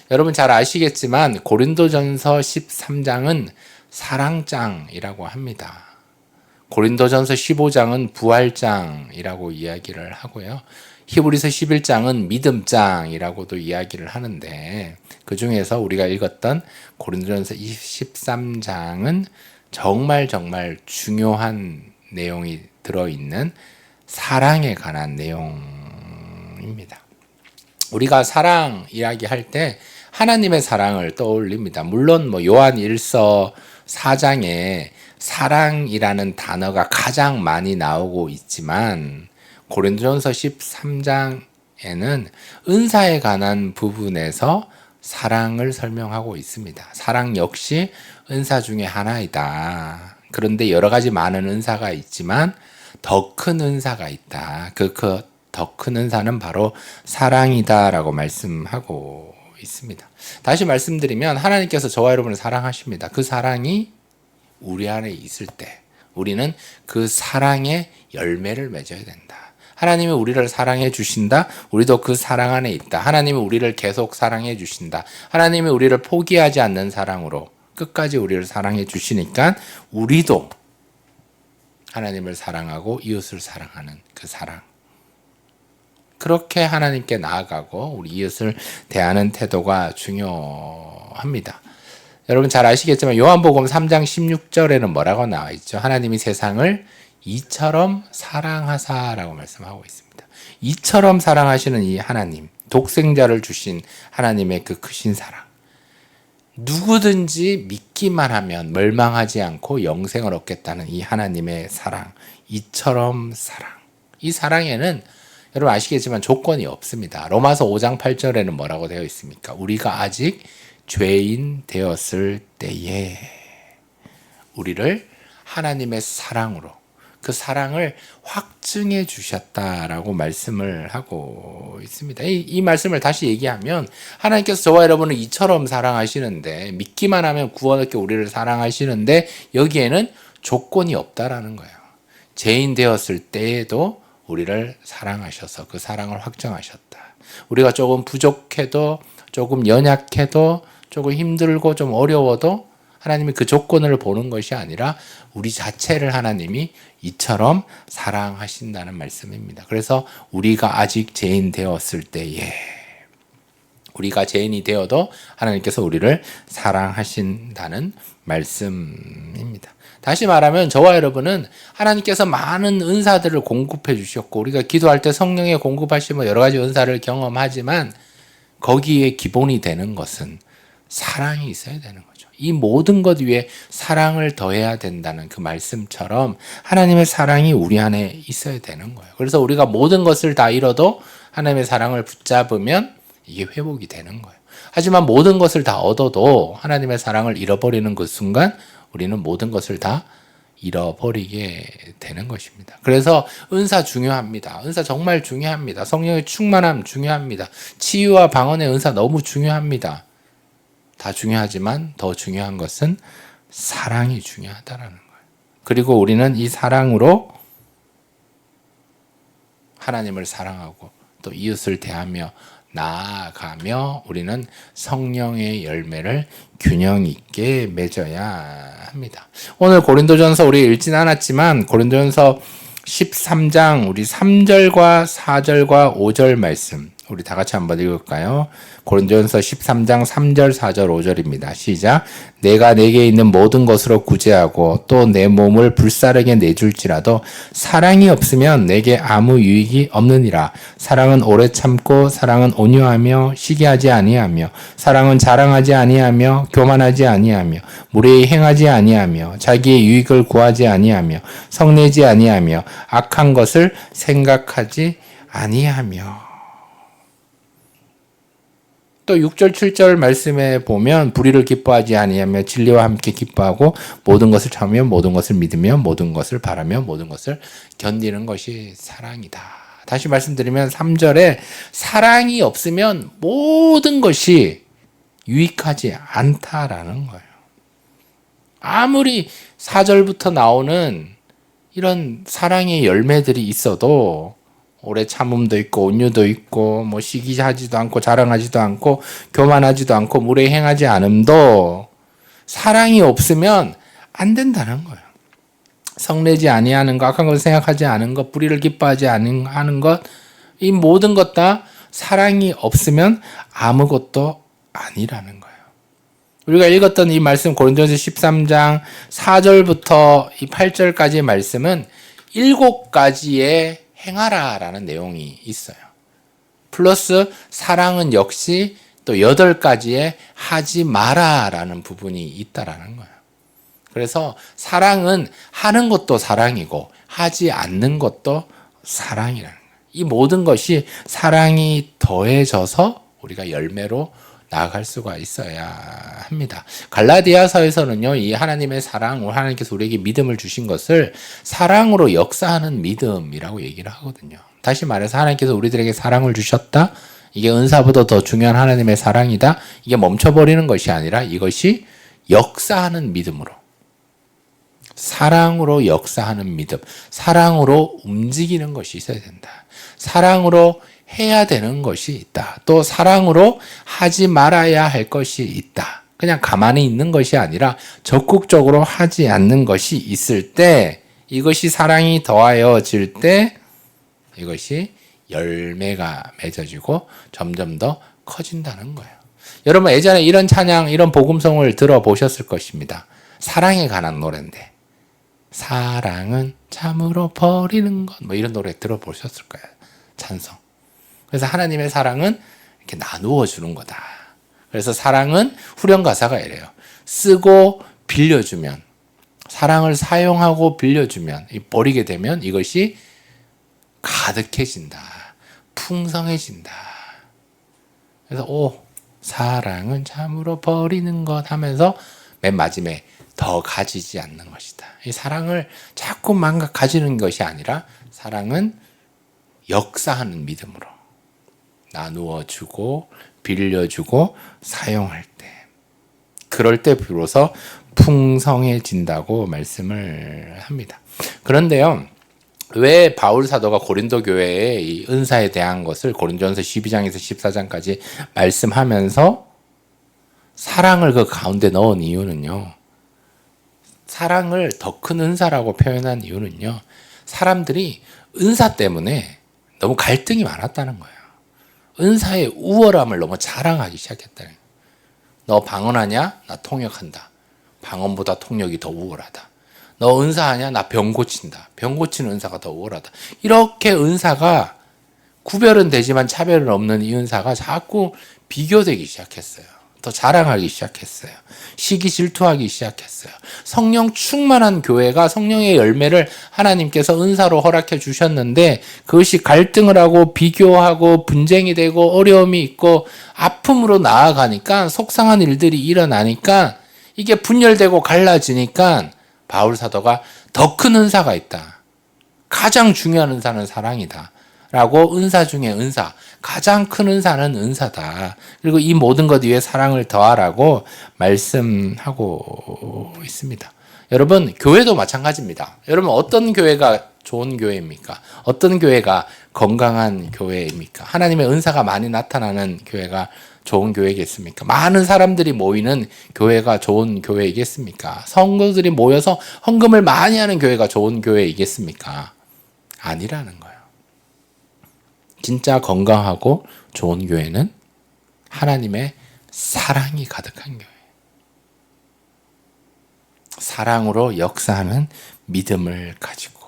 여러분 잘 아시겠지만 고린도전서 13장은 사랑장이라고 합니다. 고린도전서 15장은 부활장이라고 이야기를 하고요. 히브리서 11장은 믿음장이라고도 이야기를 하는데, 그 중에서 우리가 읽었던 고린도전서 13장은 정말 중요한 내용이 들어있는 사랑에 관한 내용입니다. 우리가 사랑 이야기할 때 하나님의 사랑을 떠올립니다. 물론 요한 1서 4장에 사랑이라는 단어가 가장 많이 나오고 있지만 고린도전서 13장에는 은사에 관한 부분에서 사랑을 설명하고 있습니다. 사랑 역시 은사 중에 하나이다. 그런데 여러 가지 많은 은사가 있지만 더 큰 은사가 있다. 그 더 큰 은사는 바로 사랑이다라고 말씀하고 있습니다. 다시 말씀드리면 하나님께서 저와 여러분을 사랑하십니다. 그 사랑이 우리 안에 있을 때 우리는 그 사랑의 열매를 맺어야 된다. 하나님이 우리를 사랑해 주신다. 우리도 그 사랑 안에 있다. 하나님이 우리를 계속 사랑해 주신다. 하나님이 우리를 포기하지 않는 사랑으로 끝까지 우리를 사랑해 주시니까 우리도 하나님을 사랑하고 이웃을 사랑하는 그 사랑, 그렇게 하나님께 나아가고 우리 이웃을 대하는 태도가 중요합니다. 여러분 잘 아시겠지만 요한복음 3장 16절에는 뭐라고 나와 있죠? 하나님이 세상을 이처럼 사랑하사라고 말씀하고 있습니다. 이처럼 사랑하시는 이 하나님, 독생자를 주신 하나님의 그 크신 사랑, 누구든지 믿기만 하면 멸망하지 않고 영생을 얻겠다는 이 하나님의 사랑, 이처럼 사랑. 이 사랑에는 여러분 아시겠지만 조건이 없습니다. 로마서 5장 8절에는 뭐라고 되어 있습니까? 우리가 아직 죄인 되었을 때에 우리를 하나님의 사랑으로, 그 사랑을 확증해 주셨다라고 말씀을 하고 있습니다. 이 말씀을 다시 얘기하면 하나님께서 저와 여러분을 이처럼 사랑하시는데, 믿기만 하면 구원 얻게 우리를 사랑하시는데 여기에는 조건이 없다라는 거예요. 죄인 되었을 때에도 우리를 사랑하셔서 그 사랑을 확정하셨다. 우리가 조금 부족해도, 조금 연약해도, 조금 힘들고 좀 어려워도 하나님이 그 조건을 보는 것이 아니라 우리 자체를 하나님이 이처럼 사랑하신다는 말씀입니다. 그래서 우리가 아직 죄인 되었을 때에, 우리가 죄인이 되어도 하나님께서 우리를 사랑하신다는 말씀입니다. 다시 말하면 저와 여러분은 하나님께서 많은 은사들을 공급해 주셨고, 우리가 기도할 때 성령의 공급하시면 여러 가지 은사를 경험하지만 거기에 기본이 되는 것은 사랑이 있어야 되는 거죠. 이 모든 것 위에 사랑을 더해야 된다는 그 말씀처럼 하나님의 사랑이 우리 안에 있어야 되는 거예요. 그래서 우리가 모든 것을 다 잃어도 하나님의 사랑을 붙잡으면 이게 회복이 되는 거예요. 하지만 모든 것을 다 얻어도 하나님의 사랑을 잃어버리는 그 순간 우리는 모든 것을 다 잃어버리게 되는 것입니다. 그래서 은사 중요합니다. 은사 정말 중요합니다. 성령의 충만함 중요합니다. 치유와 방언의 은사 너무 중요합니다. 다 중요하지만 더 중요한 것은 사랑이 중요하다라는 거예요. 그리고 우리는 이 사랑으로 하나님을 사랑하고 또 이웃을 대하며 나아가며 우리는 성령의 열매를 균형 있게 맺어야 합니다. 오늘 고린도전서 우리 읽진 않았지만 고린도전서 13장 우리 3절과 4절과 5절 말씀 우리 다 같이 한번 읽을까요? 고린도전서 13장 3절, 4절, 5절입니다. 시작. 내가 내게 있는 모든 것으로 구제하고 또 내 몸을 불사르게 내줄지라도 사랑이 없으면 내게 아무 유익이 없느니라. 사랑은 오래 참고 사랑은 온유하며 시기하지 아니하며 사랑은 자랑하지 아니하며 교만하지 아니하며 무례히 행하지 아니하며 자기의 유익을 구하지 아니하며 성내지 아니하며 악한 것을 생각하지 아니하며. 또 6절 7절 말씀에 보면 불의를 기뻐하지 아니하며 진리와 함께 기뻐하고 모든 것을 참으며 모든 것을 믿으며 모든 것을 바라며 모든 것을 견디는 것이 사랑이다. 다시 말씀드리면 3절에 사랑이 없으면 모든 것이 유익하지 않다라는 거예요. 아무리 4절부터 나오는 이런 사랑의 열매들이 있어도 오래 참음도 있고 온유도 있고 뭐 시기하지도 않고 자랑하지도 않고 교만하지도 않고 무례 행하지 않음도 사랑이 없으면 안 된다는 거예요. 성내지 아니하는 것, 악한 것을 생각하지 않은 것, 불의를 기뻐하지 하는 것, 이 모든 것 다 사랑이 없으면 아무것도 아니라는 거예요. 우리가 읽었던 이 말씀 고린도전서 13장 4절부터 이 8절까지의 말씀은 7가지의 행하라라는 내용이 있어요. 플러스 사랑은 역시 또 8가지의 하지 마라라는 부분이 있다라는 거예요. 그래서 사랑은 하는 것도 사랑이고 하지 않는 것도 사랑이라는 거예요. 이 모든 것이 사랑이 더해져서 우리가 열매로 나아갈 수가 있어야 합니다. 갈라디아서에서는요, 이 하나님의 사랑, 하나님께서 우리에게 믿음을 주신 것을 사랑으로 역사하는 믿음이라고 얘기를 하거든요. 다시 말해서 하나님께서 우리들에게 사랑을 주셨다. 이게 은사보다 더 중요한 하나님의 사랑이다. 이게 멈춰버리는 것이 아니라 이것이 역사하는 믿음으로, 사랑으로 역사하는 믿음, 사랑으로 움직이는 것이 있어야 된다. 사랑으로 해야 되는 것이 있다. 또 사랑으로 하지 말아야 할 것이 있다. 그냥 가만히 있는 것이 아니라 적극적으로 하지 않는 것이 있을 때, 이것이 사랑이 더하여질 때 이것이 열매가 맺어지고 점점 더 커진다는 거예요. 여러분 예전에 이런 찬양, 이런 복음송을 들어보셨을 것입니다. 사랑에 관한 노래인데, 사랑은 참으로 버리는 것, 뭐 이런 노래 들어보셨을 거예요. 찬송. 그래서 하나님의 사랑은 이렇게 나누어 주는 거다. 그래서 사랑은 후렴 가사가 이래요. 쓰고 빌려주면, 사랑을 사용하고 빌려주면, 버리게 되면 이것이 가득해진다. 풍성해진다. 그래서 사랑은 참으로 버리는 것 하면서 맨 마지막에 더 가지지 않는 것이다. 이 사랑을 자꾸만 가지는 것이 아니라 사랑은 역사하는 믿음으로 나누어 주고 빌려주고 사용할 때, 그럴 때 비로소 풍성해진다고 말씀을 합니다. 그런데요, 왜 바울 사도가 고린도 교회의 이 은사에 대한 것을 고린도전서 12장에서 14장까지 말씀하면서 사랑을 그 가운데 넣은 이유는요, 사랑을 더 큰 은사라고 표현한 이유는요, 사람들이 은사 때문에 너무 갈등이 많았다는 거예요. 은사의 우월함을 너무 자랑하기 시작했다는 거예요. 너 방언하냐? 나 통역한다. 방언보다 통역이 더 우월하다. 너 은사하냐? 나 병 고친다. 병 고치는 은사가 더 우월하다. 이렇게 은사가 구별은 되지만 차별은 없는 이 은사가 자꾸 비교되기 시작했어요. 더 자랑하기 시작했어요. 시기 질투하기 시작했어요. 성령 충만한 교회가 성령의 열매를 하나님께서 은사로 허락해 주셨는데 그것이 갈등을 하고 비교하고 분쟁이 되고 어려움이 있고 아픔으로 나아가니까, 속상한 일들이 일어나니까, 이게 분열되고 갈라지니까 바울 사도가 더 큰 은사가 있다. 가장 중요한 은사는 사랑이다. 라고 은사 중에 은사, 가장 큰 은사는 은사다. 그리고 이 모든 것 위에 사랑을 더하라고 말씀하고 있습니다. 여러분, 교회도 마찬가지입니다. 여러분, 어떤 교회가 좋은 교회입니까? 어떤 교회가 건강한 교회입니까? 하나님의 은사가 많이 나타나는 교회가 좋은 교회겠습니까? 많은 사람들이 모이는 교회가 좋은 교회이겠습니까? 성도들이 모여서 헌금을 많이 하는 교회가 좋은 교회이겠습니까? 아니라는 거예요. 진짜 건강하고 좋은 교회는 하나님의 사랑이 가득한 교회. 사랑으로 역사하는 믿음을 가지고.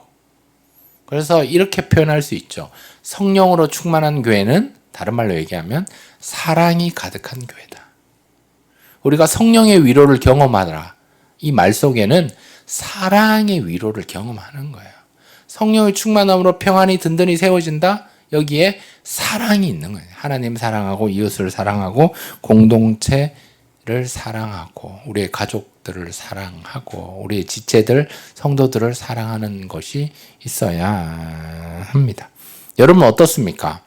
그래서 이렇게 표현할 수 있죠. 성령으로 충만한 교회는 다른 말로 얘기하면 사랑이 가득한 교회다. 우리가 성령의 위로를 경험하라. 이 말 속에는 사랑의 위로를 경험하는 거예요. 성령의 충만함으로 평안이 든든히 세워진다. 여기에 사랑이 있는 거예요. 하나님 사랑하고 이웃을 사랑하고 공동체를 사랑하고 우리의 가족들을 사랑하고 우리의 지체들, 성도들을 사랑하는 것이 있어야 합니다. 여러분 어떻습니까?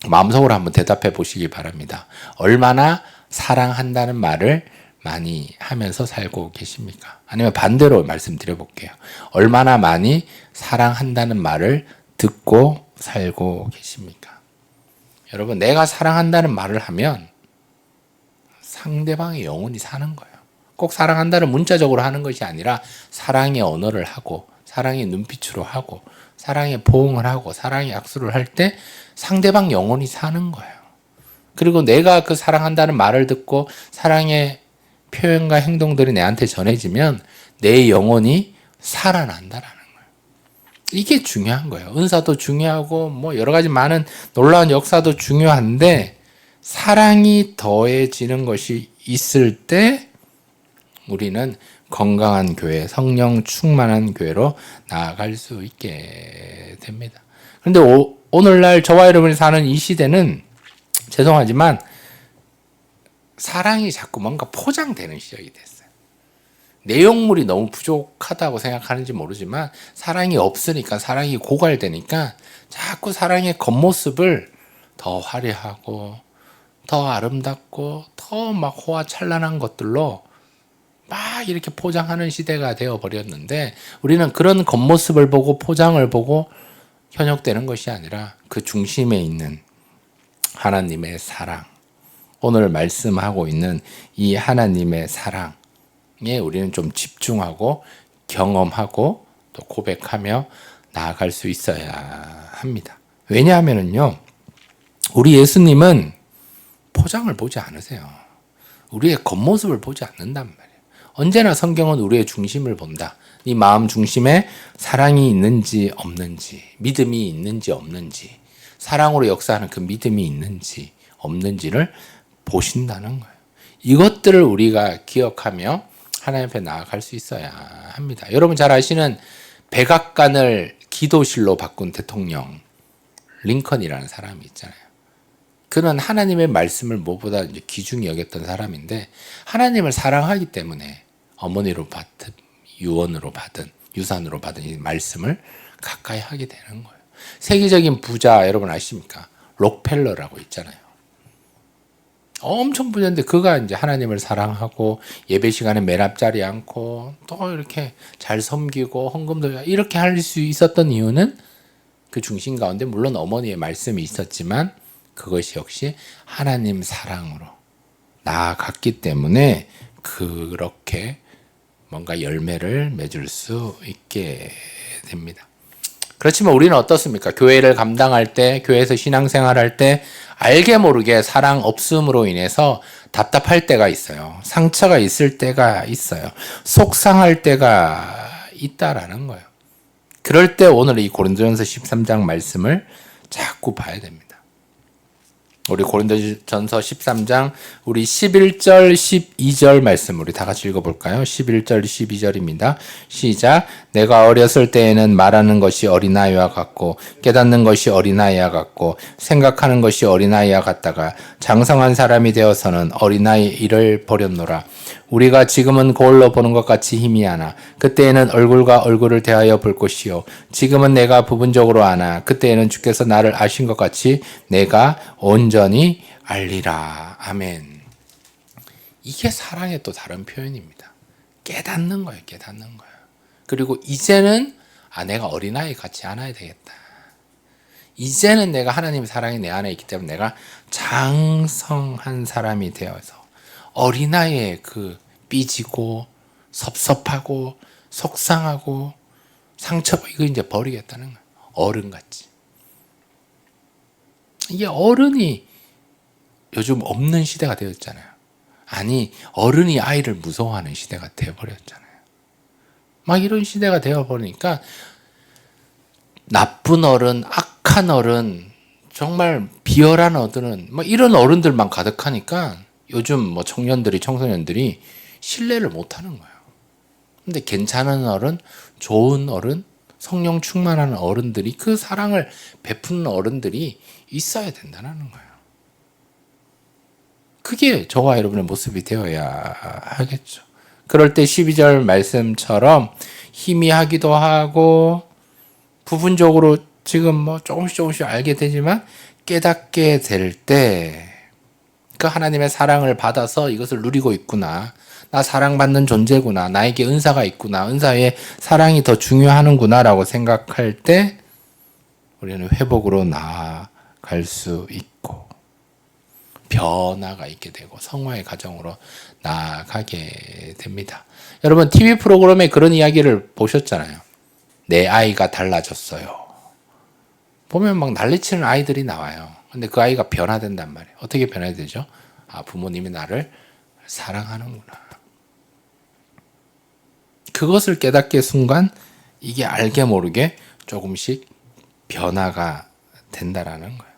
마음속으로 한번 대답해 보시기 바랍니다. 얼마나 사랑한다는 말을 많이 하면서 살고 계십니까? 아니면 반대로 말씀드려 볼게요. 얼마나 많이 사랑한다는 말을 듣고 살고 계십니까? 여러분, 내가 사랑한다는 말을 하면 상대방의 영혼이 사는 거예요. 꼭 사랑한다는 문자적으로 하는 것이 아니라 사랑의 언어를 하고 사랑의 눈빛으로 하고 사랑의 포옹을 하고 사랑의 악수를 할 때 상대방 영혼이 사는 거예요. 그리고 내가 그 사랑한다는 말을 듣고 사랑의 표현과 행동들이 내한테 전해지면 내 영혼이 살아난다라는 거예요. 이게 중요한 거예요. 은사도 중요하고 뭐 여러 가지 많은 놀라운 역사도 중요한데 사랑이 더해지는 것이 있을 때 우리는 건강한 교회, 성령 충만한 교회로 나아갈 수 있게 됩니다. 그런데 오늘날 저와 여러분이 사는 이 시대는 죄송하지만 사랑이 자꾸 뭔가 포장되는 시절이 됐어요. 내용물이 너무 부족하다고 생각하는지 모르지만 사랑이 없으니까 사랑이 고갈되니까 자꾸 사랑의 겉모습을 더 화려하고 더 아름답고 더 막 호화찬란한 것들로 막 이렇게 포장하는 시대가 되어버렸는데 우리는 그런 겉모습을 보고 포장을 보고 현혹되는 것이 아니라 그 중심에 있는 하나님의 사랑, 오늘 말씀하고 있는 이 하나님의 사랑에 우리는 좀 집중하고 경험하고 또 고백하며 나아갈 수 있어야 합니다. 왜냐하면요, 우리 예수님은 포장을 보지 않으세요. 우리의 겉모습을 보지 않는단 말이에요. 언제나 성경은 우리의 중심을 본다. 네 마음 중심에 사랑이 있는지 없는지, 믿음이 있는지 없는지, 사랑으로 역사하는 그 믿음이 있는지 없는지를 보신다는 거예요. 이것들을 우리가 기억하며 하나님 앞에 나아갈 수 있어야 합니다. 여러분 잘 아시는 백악관을 기도실로 바꾼 대통령 링컨이라는 사람이 있잖아요. 그는 하나님의 말씀을 무엇보다 이제 귀중히 여겼던 사람인데 하나님을 사랑하기 때문에 어머니로 받은 유언으로 받은 유산으로 받은 이 말씀을 가까이 하게 되는 거예요. 세계적인 부자 여러분 아십니까? 록펠러라고 있잖아요. 엄청 부자인데 그가 이제 하나님을 사랑하고 예배 시간에 맨 앞자리에 앉고 또 이렇게 잘 섬기고 헌금도 이렇게 할 수 있었던 이유는 그 중심 가운데 물론 어머니의 말씀이 있었지만 그것이 역시 하나님 사랑으로 나아갔기 때문에 그렇게 뭔가 열매를 맺을 수 있게 됩니다. 그렇지만 우리는 어떻습니까? 교회를 감당할 때, 교회에서 신앙생활할 때 알게 모르게 사랑 없음으로 인해서 답답할 때가 있어요. 상처가 있을 때가 있어요. 속상할 때가 있다라는 거예요. 그럴 때 오늘 이 고린도전서 13장 말씀을 자꾸 봐야 됩니다. 우리 고린도전서 13장 우리 11절 12절 말씀 우리 다 같이 읽어볼까요? 11절 12절입니다. 시작. 내가 어렸을 때에는 말하는 것이 어린아이와 같고 깨닫는 것이 어린아이와 같고 생각하는 것이 어린아이와 같다가 장성한 사람이 되어서는 어린아이 일을 버렸노라. 우리가 지금은 거울로 보는 것 같이 희미하나 그때에는 얼굴과 얼굴을 대하여 볼 것이요 지금은 내가 부분적으로 아나 그때에는 주께서 나를 아신 것 같이 내가 온전히 알리라. 아멘. 이게 사랑의 또 다른 표현입니다. 깨닫는 거예요. 깨닫는 거예요. 그리고 이제는 내가 어린아이 같이 안아야 되겠다. 이제는 내가 하나님의 사랑이 내 안에 있기 때문에 내가 장성한 사람이 되어서 어린아이의 그 삐지고 섭섭하고 속상하고 상처 이거 이제 버리겠다는 거예요. 어른같이. 이게 어른이 요즘 없는 시대가 되었잖아요. 아니 어른이 아이를 무서워하는 시대가 되어버렸잖아요. 막 이런 시대가 되어버리니까 나쁜 어른, 악한 어른, 정말 비열한 어른은 막 이런 어른들만 가득하니까 요즘 뭐 청년들이 청소년들이 신뢰를 못하는 거예요. 근데 괜찮은 어른, 좋은 어른, 성령 충만한 어른들이 그 사랑을 베푸는 어른들이 있어야 된다는 거예요. 그게 저와 여러분의 모습이 되어야 하겠죠. 그럴 때 12절 말씀처럼 희미하기도 하고 부분적으로 지금 뭐 조금씩 알게 되지만 깨닫게 될 때 그 하나님의 사랑을 받아서 이것을 누리고 있구나. 나 사랑받는 존재구나. 나에게 은사가 있구나. 은사의 사랑이 더 중요하는구나 라고 생각할 때 우리는 회복으로 나아갈 수 있고 변화가 있게 되고 성화의 과정으로 나아가게 됩니다. 여러분 TV 프로그램에 그런 이야기를 보셨잖아요. 내 아이가 달라졌어요. 보면 막 난리치는 아이들이 나와요. 근데 그 아이가 변화된단 말이에요. 어떻게 변화되죠? 부모님이 나를 사랑하는구나. 그것을 깨닫게 순간 이게 알게 모르게 조금씩 변화가 된다라는 거예요.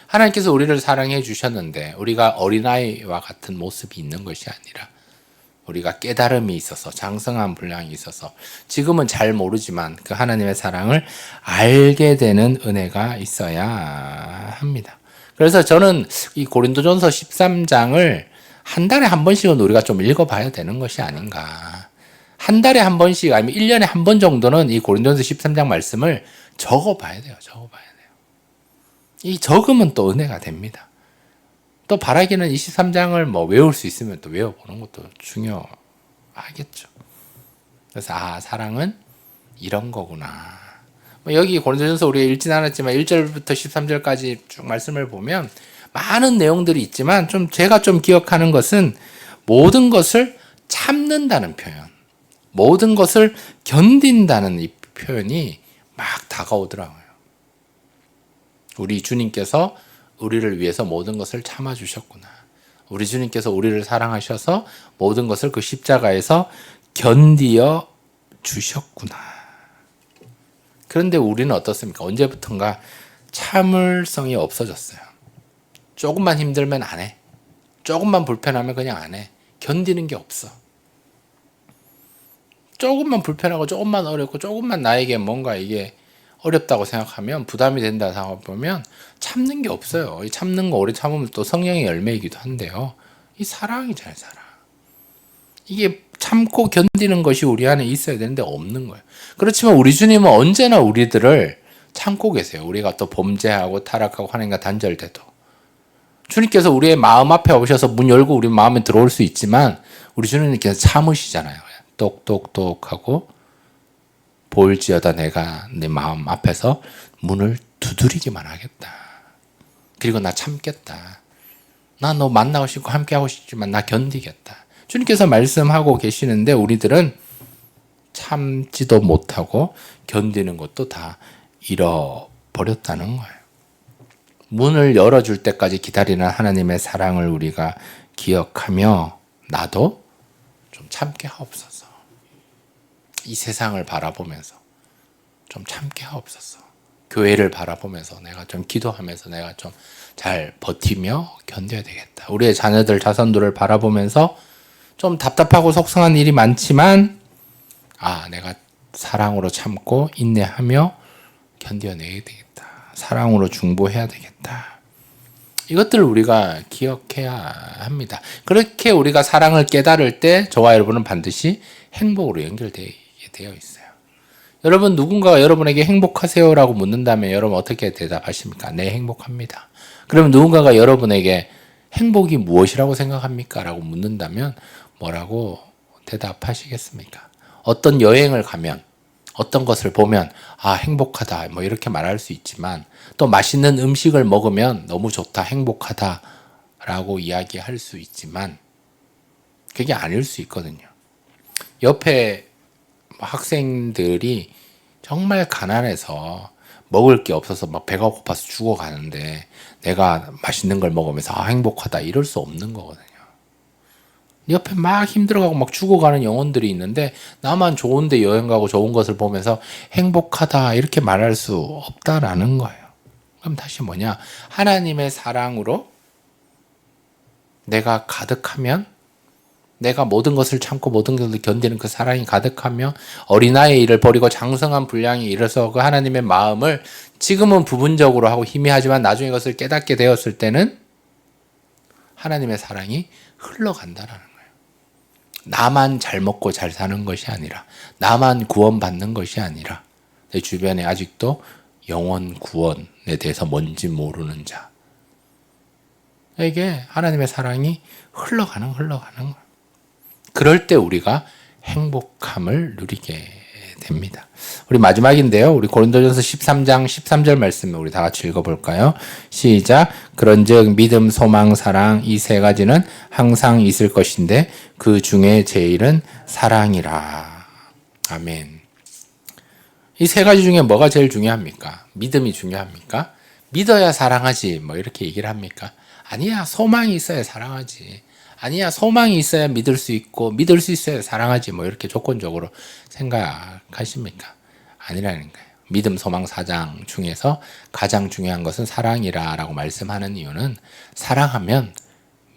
하나님께서 우리를 사랑해 주셨는데 우리가 어린아이와 같은 모습이 있는 것이 아니라 우리가 깨달음이 있어서 장성한 분량이 있어서 지금은 잘 모르지만 그 하나님의 사랑을 알게 되는 은혜가 있어야 합니다. 그래서 저는 이 고린도전서 13장을 한 달에 한 번씩은 우리가 좀 읽어봐야 되는 것이 아닌가. 한 달에 한 번씩 아니면 1년에 한 번 정도는 이 고린도전서 13장 말씀을 적어봐야 돼요. 이 적으면 또 은혜가 됩니다. 또 바라기는 23장을 뭐 외울 수 있으면 또 외워보는 것도 중요하겠죠. 그래서 사랑은 이런 거구나. 여기 고린도전서 우리가 읽진 않았지만 1절부터 13절까지 쭉 말씀을 보면 많은 내용들이 있지만 제가 기억하는 것은 모든 것을 참는다는 표현, 모든 것을 견딘다는 이 표현이 막 다가오더라고요. 우리 주님께서 우리를 위해서 모든 것을 참아주셨구나. 우리 주님께서 우리를 사랑하셔서 모든 것을 그 십자가에서 견디어 주셨구나. 그런데 우리는 어떻습니까? 언제부턴가 참을성이 없어졌어요. 조금만 힘들면 안 해. 조금만 불편하면 그냥 안 해. 견디는 게 없어. 조금만 불편하고 조금만 어렵고 조금만 나에게 뭔가 이게 어렵다고 생각하면 부담이 된다 생각해보면 참는 게 없어요. 이 참는 거 오래 참으면 또 성령의 열매이기도 한데요. 이 사랑이잖아요, 사랑. 이게 참고 견디는 것이 우리 안에 있어야 되는데 없는 거예요. 그렇지만 우리 주님은 언제나 우리들을 참고 계세요. 우리가 또 범죄하고 타락하고 하나님과 단절돼도. 주님께서 우리의 마음 앞에 오셔서 문 열고 우리 마음에 들어올 수 있지만 우리 주님께서 참으시잖아요. 똑똑똑하고 볼지어다 내가 내 마음 앞에서 문을 두드리기만 하겠다. 그리고 나 참겠다. 나 너 만나고 싶고 함께하고 싶지만 나 견디겠다. 주님께서 말씀하고 계시는데 우리들은 참지도 못하고 견디는 것도 다 잃어버렸다는 거예요. 문을 열어줄 때까지 기다리는 하나님의 사랑을 우리가 기억하며 나도 좀 참게 하옵소서. 이 세상을 바라보면서 좀 참게 하옵소서. 교회를 바라보면서 내가 좀 기도하면서 내가 좀 잘 버티며 견뎌야 되겠다. 우리의 자녀들 자손들을 바라보면서 좀 답답하고 속상한 일이 많지만 내가 사랑으로 참고 인내하며 견뎌내야 되겠다. 사랑으로 중보해야 되겠다. 이것들을 우리가 기억해야 합니다. 그렇게 우리가 사랑을 깨달을 때 저와 여러분은 반드시 행복으로 연결되게 되어 있어요. 여러분 누군가가 여러분에게 행복하세요라고 묻는다면 여러분 어떻게 대답하십니까? 네, 행복합니다. 그러면 누군가가 여러분에게 행복이 무엇이라고 생각합니까? 라고 묻는다면 뭐라고 대답하시겠습니까? 어떤 여행을 가면 어떤 것을 보면 행복하다 뭐 이렇게 말할 수 있지만 또 맛있는 음식을 먹으면 너무 좋다 행복하다 라고 이야기할 수 있지만 그게 아닐 수 있거든요. 옆에 학생들이 정말 가난해서 먹을 게 없어서 막 배가 고파서 죽어가는데 내가 맛있는 걸 먹으면서 행복하다 이럴 수 없는 거거든요. 옆에 막 힘들어가고 막 죽어가는 영혼들이 있는데 나만 좋은데 여행 가고 좋은 것을 보면서 행복하다 이렇게 말할 수 없다라는 거예요. 그럼 다시 뭐냐? 하나님의 사랑으로 내가 가득하면 내가 모든 것을 참고 모든 것을 견디는 그 사랑이 가득하며 어린아이의 일을 버리고 장성한 분량이 이르러서 그 하나님의 마음을 지금은 부분적으로 하고 희미하지만 나중에 그것을 깨닫게 되었을 때는 하나님의 사랑이 흘러간다라는 거예요. 나만 잘 먹고 잘 사는 것이 아니라 나만 구원받는 것이 아니라 내 주변에 아직도 영원 구원에 대해서 뭔지 모르는 자에게 하나님의 사랑이 흘러가는 거예요. 그럴 때 우리가 행복함을 누리게 됩니다. 우리 마지막인데요. 우리 고린도전서 13장 13절 말씀을 우리 다 같이 읽어볼까요? 시작. 그런즉 믿음, 소망, 사랑 이 세 가지는 항상 있을 것인데 그 중에 제일은 사랑이라. 아멘. 이 세 가지 중에 뭐가 제일 중요합니까? 믿음이 중요합니까? 믿어야 사랑하지 뭐 이렇게 얘기를 합니까? 아니야, 소망이 있어야 사랑하지. 아니야, 소망이 있어야 믿을 수 있고 믿을 수 있어야 사랑하지 뭐 이렇게 조건적으로 생각하십니까? 아니라는 거예요. 믿음, 소망, 사랑 중에서 가장 중요한 것은 사랑이라 라고 말씀하는 이유는 사랑하면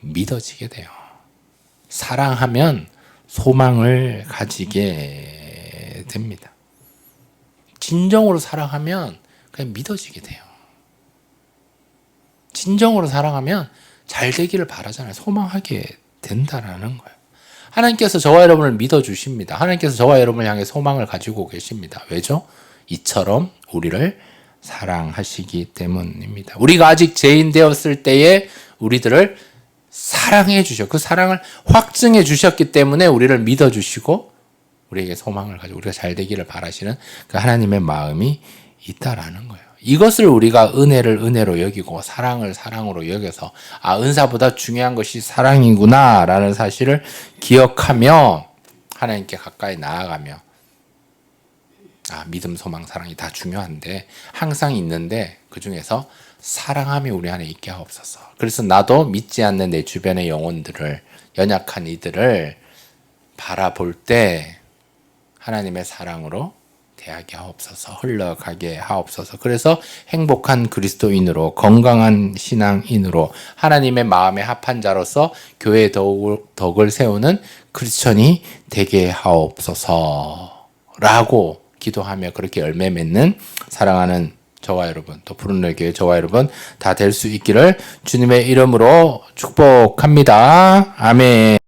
믿어지게 돼요. 사랑하면 소망을 가지게 됩니다. 진정으로 사랑하면 그냥 믿어지게 돼요. 진정으로 사랑하면 잘 되기를 바라잖아요. 소망하게 된다라는 거예요. 하나님께서 저와 여러분을 믿어주십니다. 하나님께서 저와 여러분을 향해 소망을 가지고 계십니다. 왜죠? 이처럼 우리를 사랑하시기 때문입니다. 우리가 아직 죄인 되었을 때에 우리들을 사랑해 주셨고 그 사랑을 확증해 주셨기 때문에 우리를 믿어주시고 우리에게 소망을 가지고 우리가 잘 되기를 바라시는 그 하나님의 마음이 있다라는 거예요. 이것을 우리가 은혜를 은혜로 여기고 사랑을 사랑으로 여겨서 은사보다 중요한 것이 사랑이구나 라는 사실을 기억하며 하나님께 가까이 나아가며 믿음, 소망, 사랑이 다 중요한데 항상 있는데 그 중에서 사랑함이 우리 안에 있게 하옵소서. 그래서 나도 믿지 않는 내 주변의 영혼들을 연약한 이들을 바라볼 때 하나님의 사랑으로 대하게 하옵소서, 흘러가게 하옵소서. 그래서 행복한 그리스도인으로 건강한 신앙인으로 하나님의 마음에 합한 자로서 교회의 덕을 세우는 크리스천이 되게 하옵소서 라고 기도하며 그렇게 열매 맺는 사랑하는 저와 여러분, 또 푸른늘 교회 저와 여러분 다 될 수 있기를 주님의 이름으로 축복합니다. 아멘.